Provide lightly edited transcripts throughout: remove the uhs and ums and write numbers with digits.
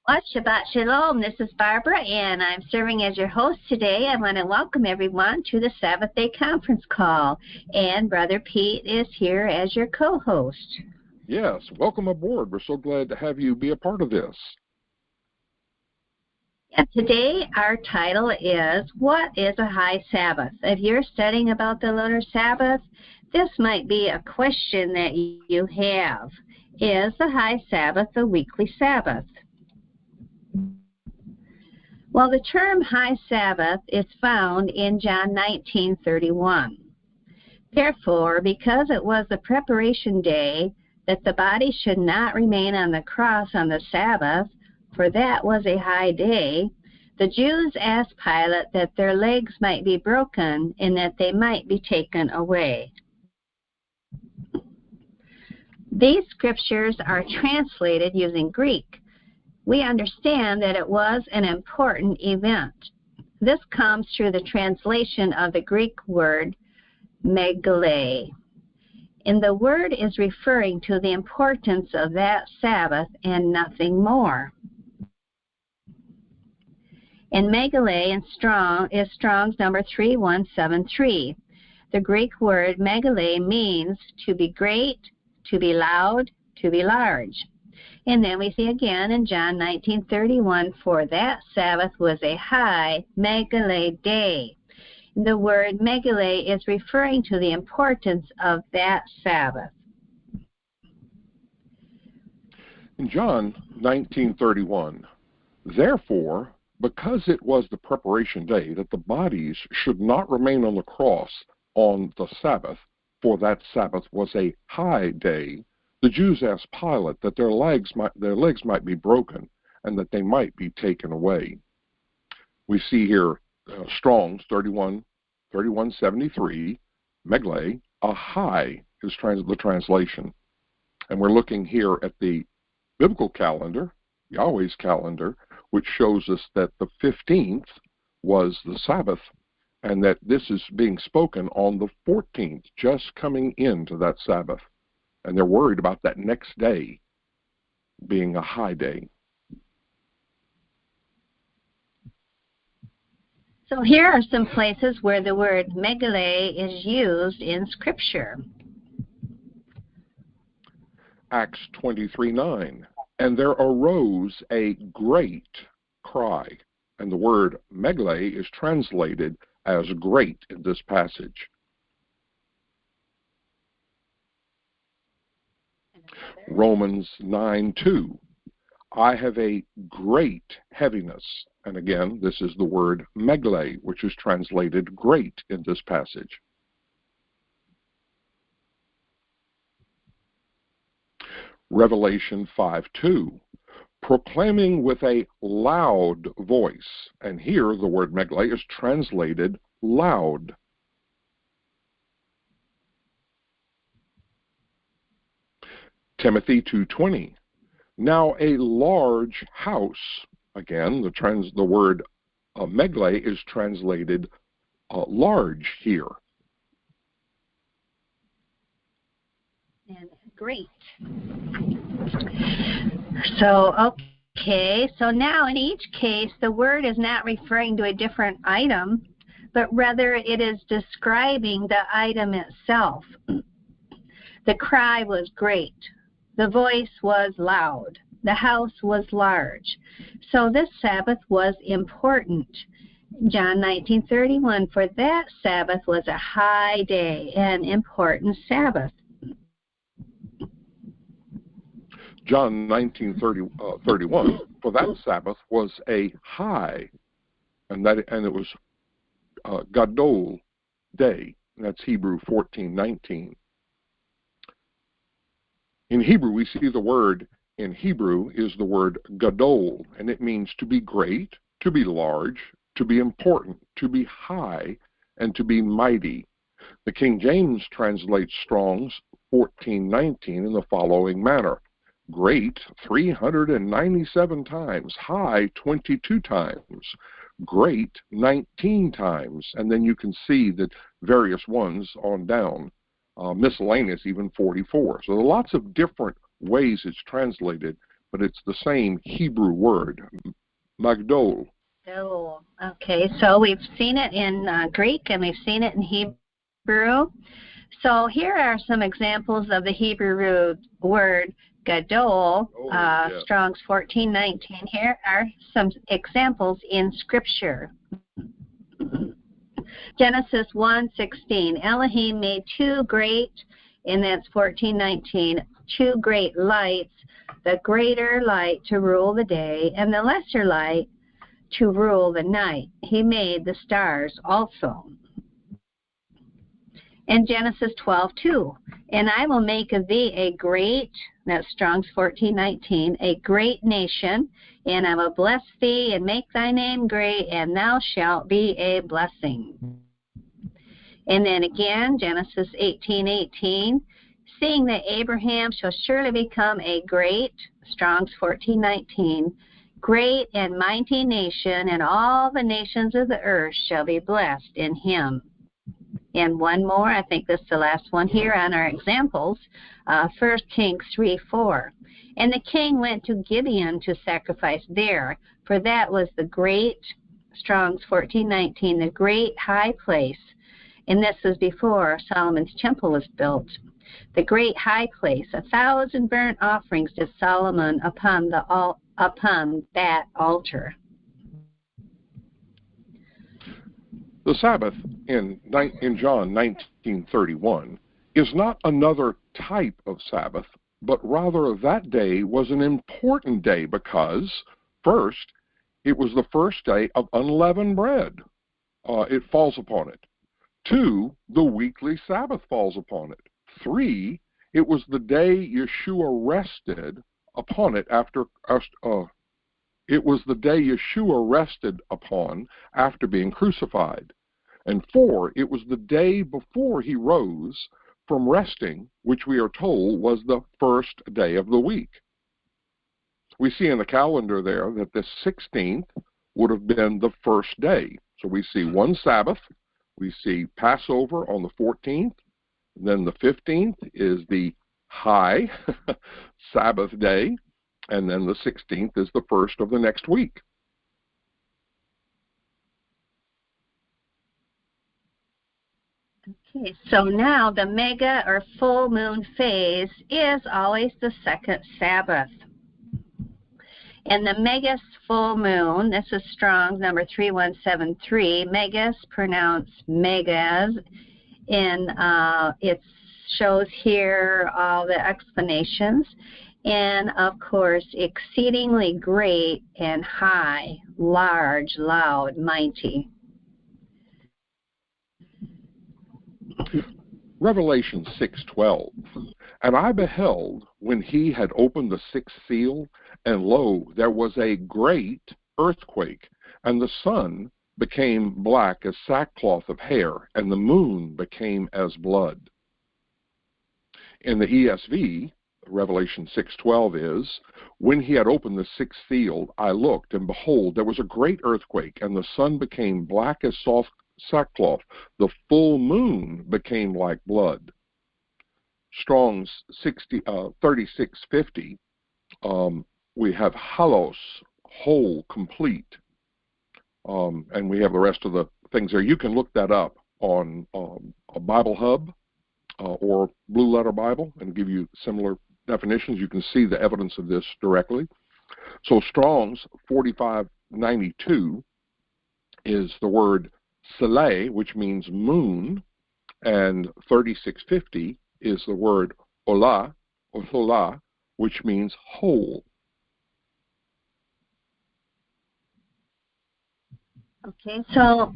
Shabbat Shalom. This is Barbara, and I'm serving as your host today. I want to welcome everyone to the Sabbath Day conference call, and Brother Pete is here as your co-host. Yes, welcome aboard. We're so glad to have you be a part of this. And today our title is, What is a High Sabbath? If you're studying about the Lunar Sabbath, this might be a question that you have. Is the High Sabbath a weekly Sabbath? Well, the term High Sabbath is found in John 19:31. Therefore, because it was the preparation day, that the body should not remain on the cross on the Sabbath, for that was a high day, the Jews asked Pilate that their legs might be broken and that they might be taken away. These scriptures are translated using Greek. We understand that it was an important event. This comes through the translation of the Greek word megale. And the word is referring to the importance of that Sabbath and nothing more. And megale is Strong's number 3173. The Greek word megale means to be great, to be loud, to be large. And then we see again in John 19:31, for that Sabbath was a high megale day. The word megale is referring to the importance of that Sabbath. In John 19:31, therefore, because it was the preparation day, that the bodies should not remain on the cross on the Sabbath, for that Sabbath was a high day, the Jews asked Pilate that their legs might be broken and that they might be taken away. We see here Strong's 3173, megale, a high is the translation. And we're looking here at the biblical calendar, Yahweh's calendar, which shows us that the 15th was the Sabbath and that this is being spoken on the 14th, just coming into that Sabbath. And they're worried about that next day being a high day. So here are some places where the word megale is used in Scripture. Acts 23:9, and there arose a great cry. And the word megale is translated as great in this passage. Romans 9:2, I have a great heaviness. And again, this is the word megale, which is translated great in this passage. Revelation 5:2, proclaiming with a loud voice. And here the word megale is translated loud. Timothy 2:20, now a large house. Again, the word megale is translated large here. And great. So now in each case, the word is not referring to a different item, but rather it is describing the item itself. The cry was great. The voice was loud. The house was large. So this Sabbath was important. John 19:31, for that Sabbath was a high day, an important Sabbath. John 19:31, for that Sabbath was a high, and it was Gadol day. That's Hebrew 14:19. In Hebrew, we see the word in Hebrew is the word Gadol, and it means to be great, to be large, to be important, to be high, and to be mighty. The King James translates Strong's 14:19 in the following manner: great 397 times, high 22 times, great 19 times, and then you can see that various ones on down, miscellaneous even 44. So there are lots of different ways it's translated, but it's the same Hebrew word, magdol. Oh, okay. So we've seen it in Greek and we've seen it in Hebrew. So here are some examples of the Hebrew word gadol, yes. Strong's 1419. Here are some examples in Scripture. Genesis 1:16. Elohim made two great, and that's 14:19, two great lights, the greater light to rule the day, and the lesser light to rule the night. He made the stars also. And Genesis 12:2. And I will make of thee a great, that's Strong's 14:19, a great nation, and I will bless thee and make thy name great, and thou shalt be a blessing. And then again, Genesis 18:18, seeing that Abraham shall surely become a great, Strong's 14:19, great and mighty nation, and all the nations of the earth shall be blessed in him. And one more, I think this is the last one here on our examples, 1 Kings 3:4. And the king went to Gibeon to sacrifice there, for that was the great, Strong's 14:19, the great high place. And this was before Solomon's temple was built. The great high place, 1,000 burnt offerings did Solomon upon that altar. The Sabbath in John 19:31 is not another type of Sabbath, but rather that day was an important day because, first, it was the first day of unleavened bread. It falls upon it. 2, the weekly Sabbath falls upon it. 3, it was the day Yeshua rested upon it it was the day Yeshua rested upon after being crucified. And 4, it was the day before he rose from resting, which we are told was the first day of the week. We see in the calendar there that the 16th would have been the first day. So we see one Sabbath, we see Passover on the 14th, then the 15th is the high Sabbath day, and then the 16th is the first of the next week. Okay, so now the mega or full moon phase is always the second Sabbath. And the Megas full moon, this is Strong's number 3173. Megas, pronounced Megas, and it shows here all the explanations. And of course, exceedingly great and high, large, loud, mighty. Revelation 6:12. And I beheld when he had opened the sixth seal, and lo, there was a great earthquake, and the sun became black as sackcloth of hair, and the moon became as blood. In the ESV, Revelation 6:12 is, when he had opened the sixth seal, I looked, and behold, there was a great earthquake, and the sun became black as sackcloth. The full moon became like blood. Strong's 3650, we have halos, whole, complete, and we have the rest of the things there. You can look that up on a Bible Hub or Blue Letter Bible and give you similar definitions. You can see the evidence of this directly. So Strong's 4592 is the word Sele, which means moon, and 3650 is the word Olah, or Tholah, which means whole. Okay, so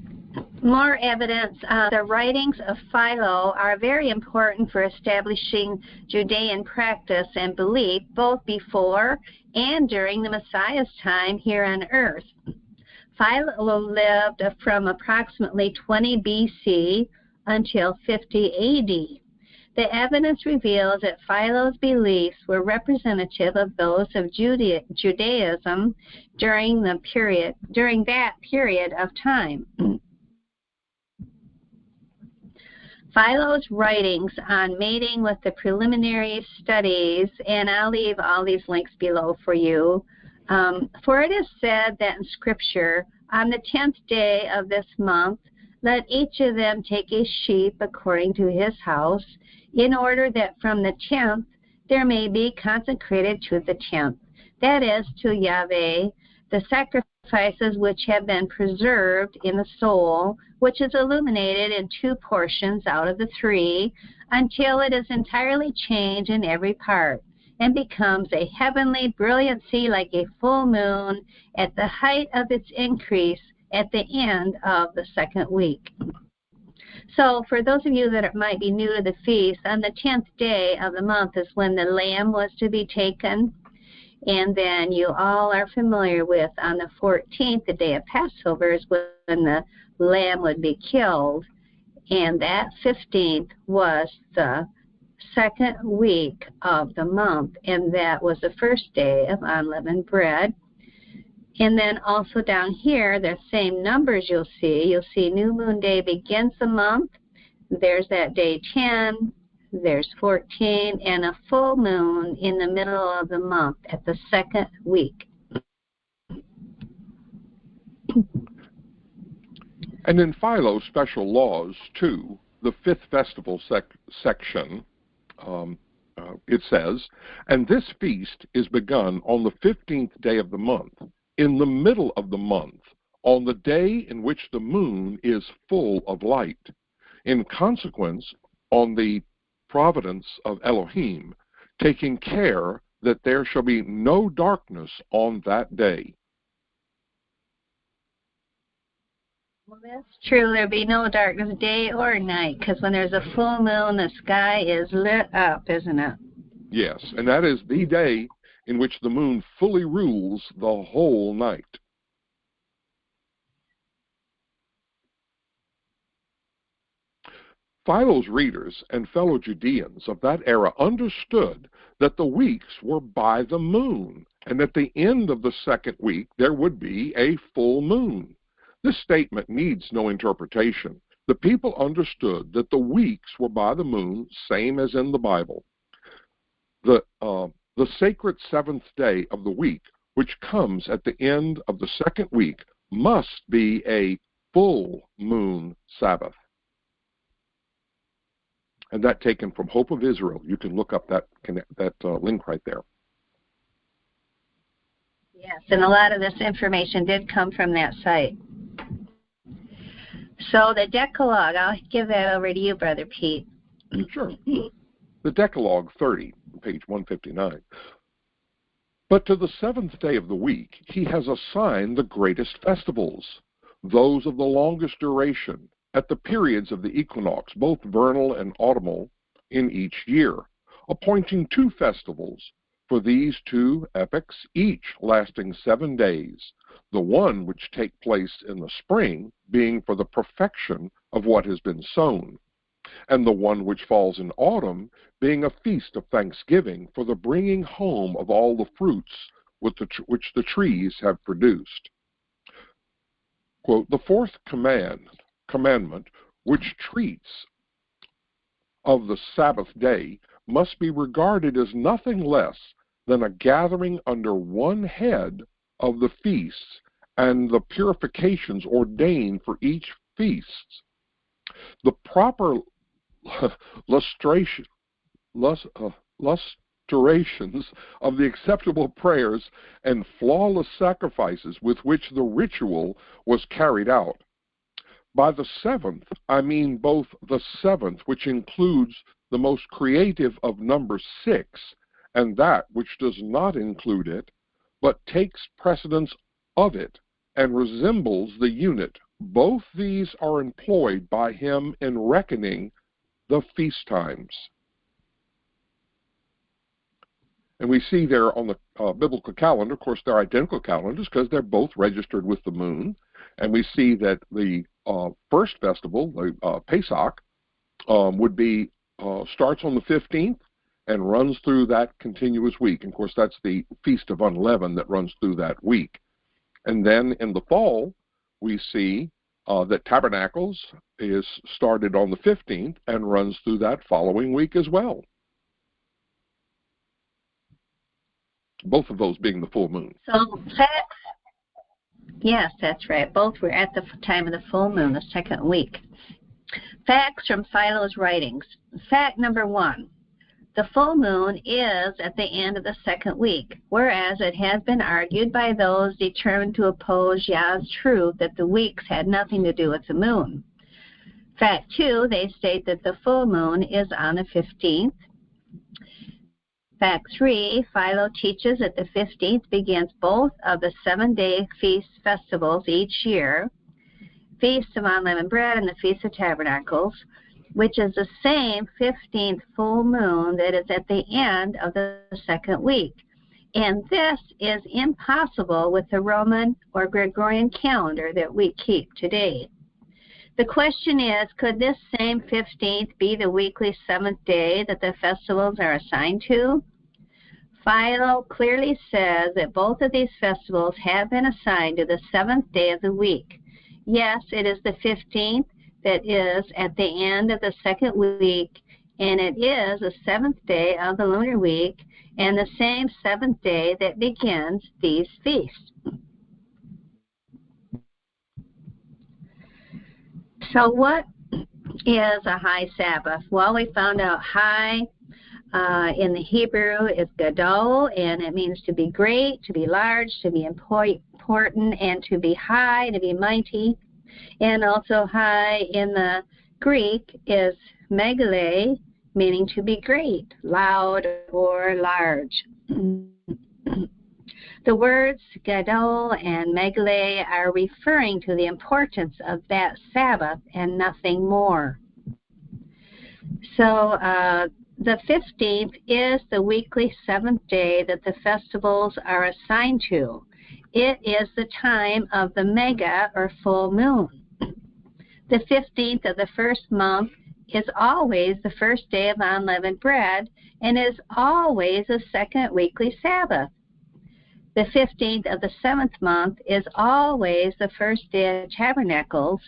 more evidence. The writings of Philo are very important for establishing Judean practice and belief both before and during the Messiah's time here on earth. Philo lived from approximately 20 BC until 50 AD. The evidence reveals that Philo's beliefs were representative of those of Judaism during that period of time. Philo's writings on mating with the preliminary studies, and I'll leave all these links below for you. For it is said that in Scripture, on the 10th day of this month, let each of them take a sheep according to his house, in order that from the 10th there may be consecrated to the 10th, that is, to Yahweh, the sacrifices which have been preserved in the soul, which is illuminated in 2 portions out of the 3, until it is entirely changed in every part, and becomes a heavenly brilliancy like a full moon at the height of its increase at the end of the 2nd week. So for those of you that might be new to the feast, on the 10th day of the month is when the lamb was to be taken. And then you all are familiar with on the 14th, the day of Passover, is when the lamb would be killed. And that 15th was the 2nd week of the month, and that was the first day of unleavened bread. And then also down here, the same numbers you'll see new moon day begins the month. There's that day 10, there's 14, and a full moon in the middle of the month at the 2nd week. And in Philo's special laws, too, the 5th festival section, it says, and this feast is begun on the 15th day of the month, in the middle of the month, on the day in which the moon is full of light. In consequence, on the providence of Elohim, taking care that there shall be no darkness on that day. Well, that's true. There'll be no darkness day or night, because when there's a full moon, the sky is lit up, isn't it? Yes, and that is the day in which the moon fully rules the whole night. Philo's readers and fellow Judeans of that era understood that the weeks were by the moon, and at the end of the 2nd week there would be a full moon. This statement needs no interpretation. The people understood that the weeks were by the moon, same as in the Bible. The sacred 7th day of the week, which comes at the end of the 2nd week, must be a full moon Sabbath. And that taken from Hope of Israel. You can look up that link right there. Yes, and a lot of this information did come from that site. So the Decalogue, I'll give that over to you, Brother Pete. Sure. The Decalogue 30, page 159. But to the 7th day of the week he has assigned the greatest festivals, those of the longest duration, at the periods of the equinox, both vernal and autumnal, in each year, appointing 2 festivals for these 2 epochs, each lasting 7 days, the one which take place in the spring being for the perfection of what has been sown, and the one which falls in autumn being a feast of thanksgiving for the bringing home of all the fruits which the trees have produced. Quote, the 4th commandment, which treats of the Sabbath day, must be regarded as nothing less than a gathering under one head of the feasts and the purifications ordained for each feast. The proper lustrations of the acceptable prayers and flawless sacrifices with which the ritual was carried out. By the 7th, I mean both the 7th, which includes the most creative of number 6, and that which does not include it, but takes precedence of it and resembles the unit. Both these are employed by him in reckoning the feast times. And we see there on the biblical calendar, of course, they're identical calendars because they're both registered with the moon. And we see that the first festival, the Pesach, would be starts on the 15th and runs through that continuous week. And of course, that's the Feast of Unleavened that runs through that week. And then in the fall, we see that Tabernacles is started on the 15th and runs through that following week as well. Both of those being the full moon. So, yes, that's right. Both were at the time of the full moon, the second week. Facts from Philo's writings. Fact number 1. The full moon is at the end of the second week, whereas it has been argued by those determined to oppose Yah's truth that the weeks had nothing to do with the moon. Fact 2, they state that the full moon is on the 15th. Fact 3, Philo teaches that the 15th begins both of the 7-day feast festivals each year, Feast of Unleavened Bread and the Feast of Tabernacles, which is the same 15th full moon that is at the end of the second week. And this is impossible with the Roman or Gregorian calendar that we keep today. The question is, could this same 15th be the weekly 7th day that the festivals are assigned to? Philo clearly says that both of these festivals have been assigned to the 7th day of the week. Yes, it is the 15th that is at the end of the second week, and it is the 7th day of the lunar week, and the same 7th day that begins these feasts. So what is a high Sabbath? Well, we found out high in the Hebrew is gadol, and it means to be great, to be large, to be important, and to be high, to be mighty. And also high in the Greek is megale, meaning to be great, loud, or large. The words gadol and megale are referring to the importance of that Sabbath and nothing more. So the 15th is the weekly 7th day that the festivals are assigned to. It is the time of the mega or full moon. The 15th of the first month is always the first day of unleavened bread and is always the second weekly Sabbath. The 15th of the 7th month is always the first day of tabernacles,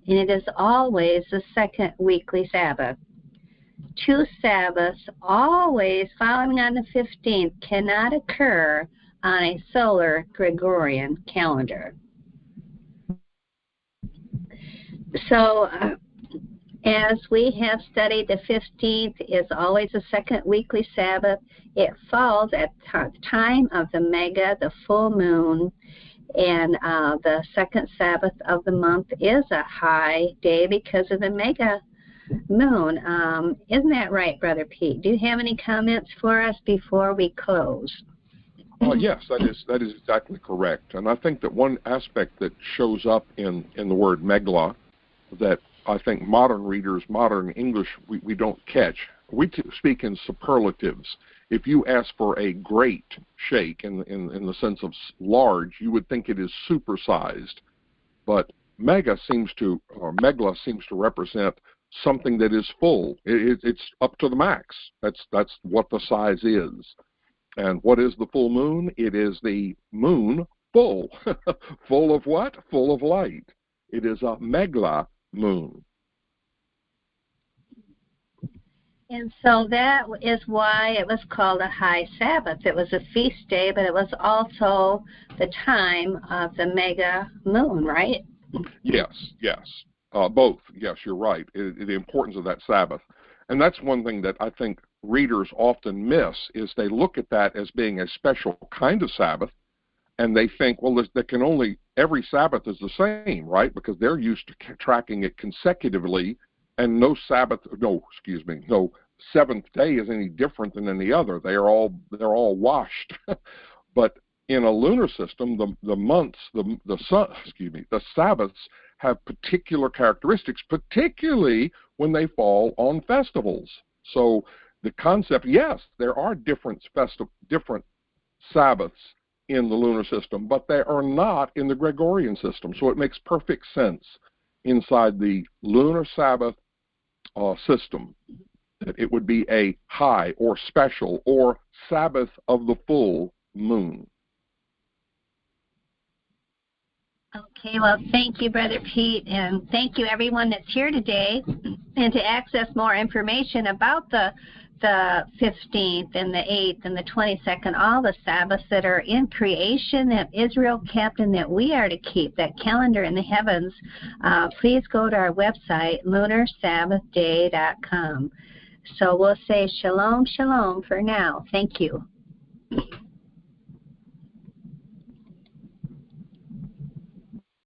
and it is always the second weekly Sabbath. 2 Sabbaths always following on the 15th cannot occur on a solar Gregorian calendar. So, as we have studied, the 15th is always the second weekly Sabbath. It falls at the time of the mega, the full moon, and the second Sabbath of the month is a high day because of the mega moon. Isn't that right, Brother Pete? Do you have any comments for us before we close? Yes, that is exactly correct. And I think that one aspect that shows up in the word megla that I think modern readers, modern English, we don't catch. We speak in superlatives. If you ask for a great shake in the sense of large, you would think it is supersized. But megla seems to represent something that is full. It's up to the max. That's what the size is. And what is the full moon? It is the moon full. Full of what? Full of light. It is a megla moon. And so that is why it was called a high Sabbath. It was a feast day, but it was also the time of the mega moon, right? Yes. Both. Yes, you're right. The importance of that Sabbath. And that's one thing that I think readers often miss is they look at that as being a special kind of Sabbath, and they think, well, every Sabbath is the same, right? Because they're used to tracking it consecutively, and no seventh day is any different than any other. They're all washed. But in a lunar system, the Sabbaths have particular characteristics, particularly when they fall on festivals. So the concept, yes, there are different Sabbaths in the lunar system, but they are not in the Gregorian system. So it makes perfect sense inside the lunar Sabbath system that it would be a high or special or Sabbath of the full moon. Okay, well, thank you, Brother Pete, and thank you, everyone that's here today. And to access more information about the 15th and the 8th and the 22nd, all the Sabbaths that are in creation that Israel kept and that we are to keep, that calendar in the heavens, please go to our website, lunarsabbathday.com. So we'll say shalom, shalom for now. Thank you.